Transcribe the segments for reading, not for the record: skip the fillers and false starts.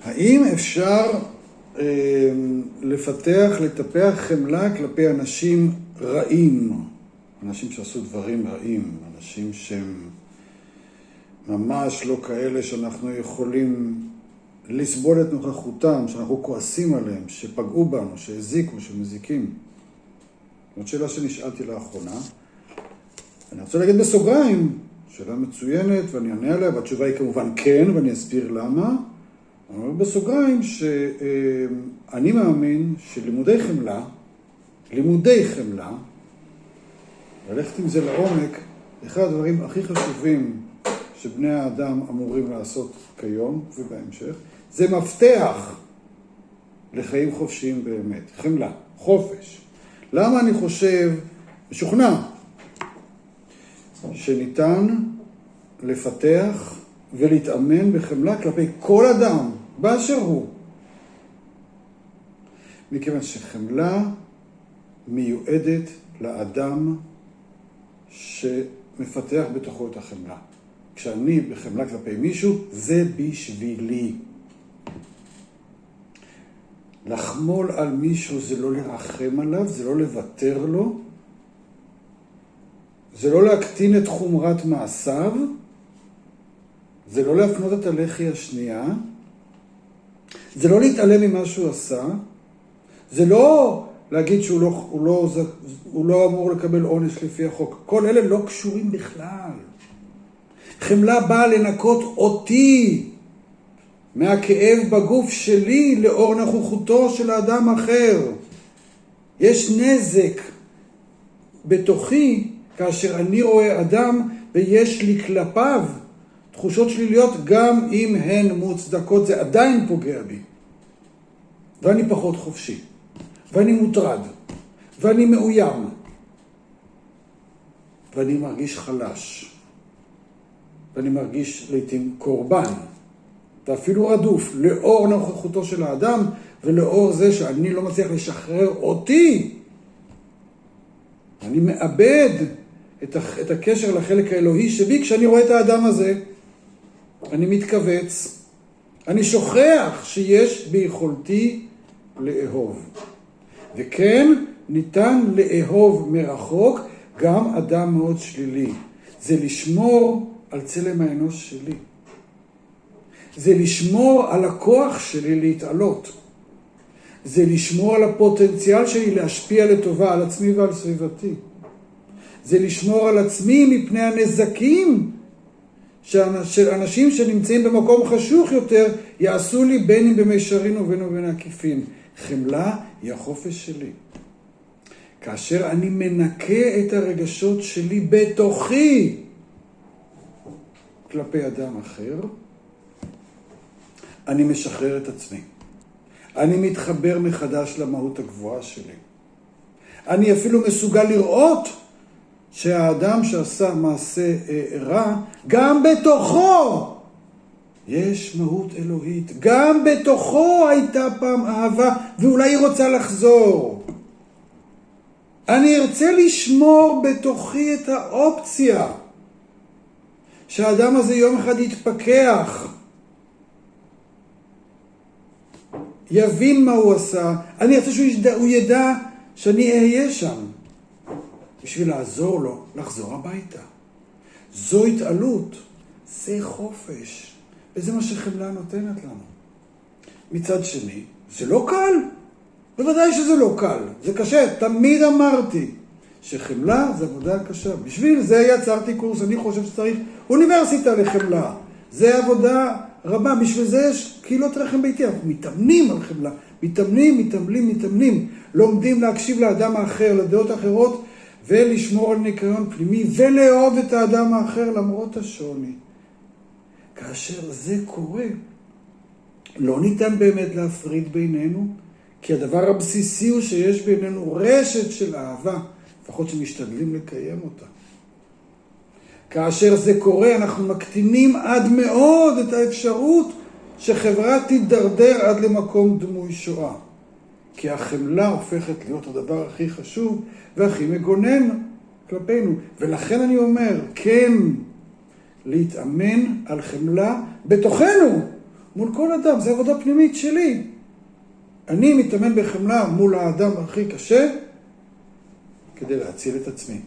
האם אפשר לפתח, לטפח חמלה כלפי אנשים רעים? אנשים שעשו דברים רעים, אנשים שהם ממש לא כאלה שאנחנו יכולים לסבול את נוכחותם, שאנחנו כועסים עליהם, שפגעו בנו, שהזיקו, שמזיקים. זאת שאלה שנשאלתי לאחרונה. אני רוצה להגיד בסוגריים, שאלה מצוינת ואני אענה עליה, והתשובה היא כמובן כן, ואני אסביר למה. אני אומר בסוגריים שאני מאמין שלימודי חמלה, ללכת עם זה לעומק, אחד הדברים הכי חשובים שבני האדם אמורים לעשות כיום ובהמשך, זה מפתח לחיים חופשיים באמת. חמלה, חופש. למה אני חושב, משוכנע, שניתן לפתח ולהתאמן בחמלה כלפי כל אדם, באשר הוא. מכיוון שחמלה מיועדת לאדם שמפתח בתוכו את החמלה. כשאני בחמלה כלפי מישהו, זה בשבילי. לחמול על מישהו זה לא לרחם עליו, זה לא לוותר לו, זה לא להקטין את חומרת מעשיו, זה לא להפנות את הלחי השנייה, זה לא להתעלם ממה שהוא עשה, זה לא להגיד שהוא לא אמור לקבל עונש לפי החוק. כל אלה לא קשורים בכלל. חמלה באה לנקות אותי מהכאב בגוף שלי לאור נוכחותו של האדם אחר. יש נזק בתוכי כאשר אני רואה אדם ויש לי כלפיו תחושות שליליות, גם אם הן מוצדקות, זה עדיין פוגע בי. ואני פחות חופשי, ואני מוטרד, ואני מאוים, ואני מרגיש חלש, ואני מרגיש לעתים קורבן, ואפילו רדוף, לאור נוכחותו של האדם, ולאור זה שאני לא מצליח לשחרר אותי. אני מאבד את הקשר לחלק האלוהי שבי כשאני רואה את האדם הזה. אני מתכווץ, אני שוכח שיש ביכולתי לאהוב. וכן, ניתן לאהוב מרחוק גם אדם מאוד שלילי. זה לשמור על צלם האנוש שלי. זה לשמור על הכוח שלי להתעלות. זה לשמור על הפוטנציאל שלי להשפיע לטובה על עצמי ועל סביבתי. זה לשמור על עצמי מפני הנזקים של אנשים שנמצאים במקום חשוך יותר יעשו לי בין אם במישרין ובין ובין עקיפין. חמלה היא החופש שלי. כאשר אני מנקה את הרגשות שלי בתוכי כלפי אדם אחר, אני משחרר את עצמי. אני מתחבר מחדש למהות הגבוהה שלי. אני אפילו מסוגל לראות שהאדם שעשה מעשה רע, גם בתוכו יש מהות אלוהית. גם בתוכו הייתה פעם אהבה, ואולי היא רוצה לחזור. אני ארצה לשמור בתוכי את האופציה שהאדם הזה יום אחד יתפכח, יבין מה הוא עשה. אני רוצה שהוא ידע שאני אהיה שם בשביל לעזור לו לחזור הביתה. זו התעלות, זה חופש, וזה מה שחמלה נותנת לנו. מצד שני, זה לא קל. בוודאי שזה לא קל, זה קשה. תמיד אמרתי שחמלה זה עבודה קשה. בשביל זה יצרתי קורס, אני חושב שצריך אוניברסיטה לחמלה. זה עבודה רבה, בשביל זה יש קהילות רחם ביתי. אנחנו מתאמנים על חמלה, מתאמנים. לומדים להקשיב לאדם האחר, לדעות אחרות, ולשמור על ניקיון פנימי, ולאהוב את האדם האחר למרות השוני. כאשר זה קורה, לא ניתן באמת להפריד בינינו, כי הדבר הבסיסי הוא שיש בינינו רשת של אהבה, לפחות שמשתדלים לקיים אותה. כאשר זה קורה, אנחנו מקטינים עד מאוד את האפשרות שחברה תידרדר עד למקום דמוי שואה. כי החמלה הופכת להיות הדבר הכי חשוב והכי מגונן כלפינו. ולכן אני אומר, כן, להתאמן על חמלה בתוכנו מול כל אדם, זו עבודה פנימית שלי. אני מתאמן בחמלה מול האדם הכי קשה, כדי להציל את עצמי.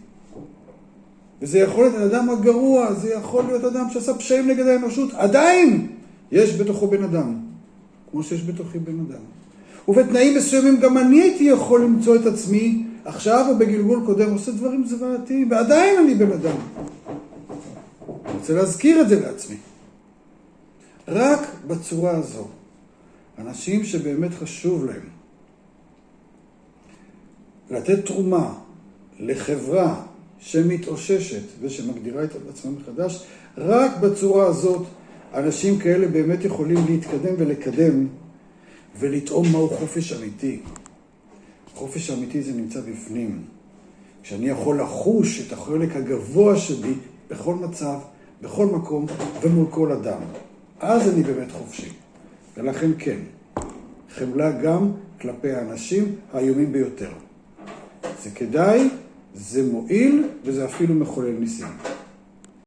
וזה יכול להיות האדם הגרוע, זה יכול להיות אדם שעשה פשעים נגד האנושות, עדיין יש בתוכו בן אדם, כמו שיש בתוכי בן אדם. ובתנאים מסוימים גם אני הייתי יכול למצוא את עצמי, עכשיו או בגלגול קודם, עושה דברים זוועתיים, ועדיין אני בן אדם. אני רוצה להזכיר את זה לעצמי. רק בצורה הזו, אנשים שבאמת חשוב להם לתת תרומה לחברה שמתאוששת ושמגדירה את עצמם מחדש, רק בצורה הזאת אנשים כאלה באמת יכולים להתקדם ולקדם ולטעום מהו חופש אמיתי. חופש אמיתי זה נמצא בפנים. כשאני יכול לחוש את החלק הגבוה שלי בכל מצב, בכל מקום ומול כל אדם. אז אני באמת חופשי. ולכן כן, חמלה גם כלפי האנשים האיומים ביותר. זה כדאי, זה מועיל וזה אפילו מחולל ניסים.